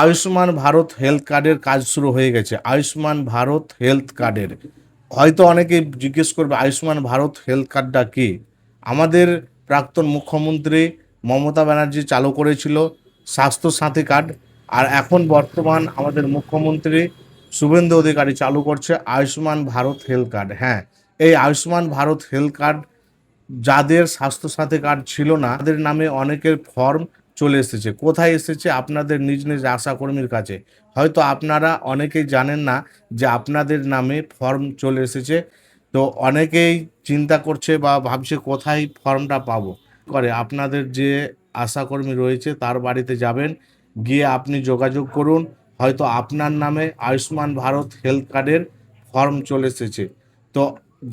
Ayushman Bharat health কার্ডের কাজ শুরু হয়ে গেছে। আয়ুষ্মান ভারত হেলথ কার্ডের হয়তো অনেকেই জিজ্ঞেস করবে আয়ুষ্মান ভারত হেলথ কার্ডটা কি। আমাদের প্রাক্তন মুখ্যমন্ত্রী মমতা ব্যানার্জি চালু করেছিল স্বাস্থ্য সাথী কার্ড, আর এখন বর্তমান আমাদের মুখ্যমন্ত্রী শুভেন্দু অধিকারী চালু করছে আয়ুষ্মান ভারত হেলথ কার্ড। হ্যাঁ, এই আয়ুষ্মান ভারত হেলথ কার্ড যাদের স্বাস্থ্যসাথী কার্ড ছিল না তাদের নামে অনেকের ফর্ম চলে এসেছে। কোথায় এসেছে? আপনাদের নিজ নিজ আশাকর্মীর কাছে। হয়তো আপনারা অনেকেই জানেন না যে আপনাদের নামে ফর্ম চলে এসেছে। তো অনেকেই চিন্তা করছে বা ভাবছে কোথায় ফর্মটা পাবো। আপনাদের যে আশাকর্মী রয়েছে তার বাড়িতে যাবেন, গিয়ে আপনি যোগাযোগ করুন। হয়তো আপনার নামে আয়ুষ্মান ভারত হেলথ কার্ডের ফর্ম চলে এসেছে। তো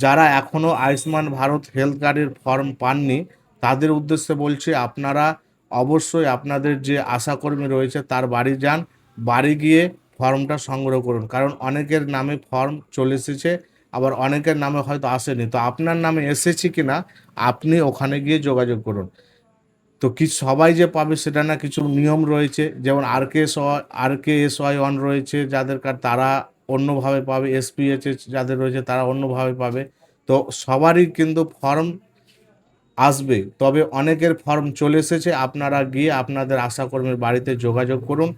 যারা এখনও আয়ুষ্মান ভারত হেলথ কার্ডের ফর্ম পাননি তাদের উদ্দেশ্যে বলছি, আপনারা অবশ্যই আপনাদের যে আশাকর্মী রয়েছে তার বাড়ি যান, বাড়ি গিয়ে ফর্মটা সংগ্রহ করুন। কারণ অনেকের নামে ফর্ম চলে এসেছে, আবার অনেকের নামে হয়তো আসেনি। তো আপনার নামে এসেছে কিনা আপনি ওখানে গিয়ে যোগাযোগ করুন। তো কি সবাই যে পাবে সেটা না, কিছু নিয়ম রয়েছে। যেমন RKSY 1 রয়েছে যাদের কার্ড তারা অন্যভাবে পাবে, SPHH যাদের রয়েছে তারা অন্যভাবে পাবে। তো সবারই কিন্তু ফর্ম আসবে, তবে অনেকের ফর্ম চলে এসেছে। আপনারা গিয়ে আপনাদের আশাকর্মীর বাড়িতে যোগাযোগ করুন।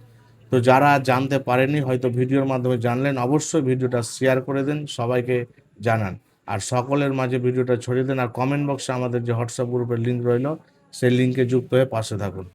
তো যারা জানতে পারেনি হয়তো ভিডিওর মাধ্যমে জানলেন, অবশ্যই ভিডিওটা শেয়ার করে দেন, সবাইকে জানান। আর সকলের মাঝে ভিডিওটা ছড়িয়ে দেন। আর কমেন্ট বক্সে আমাদের যে হোয়াটসঅ্যাপ গ্রুপের লিঙ্ক রইল সেই লিঙ্কে যুক্ত হয়ে পাশে থাকুন।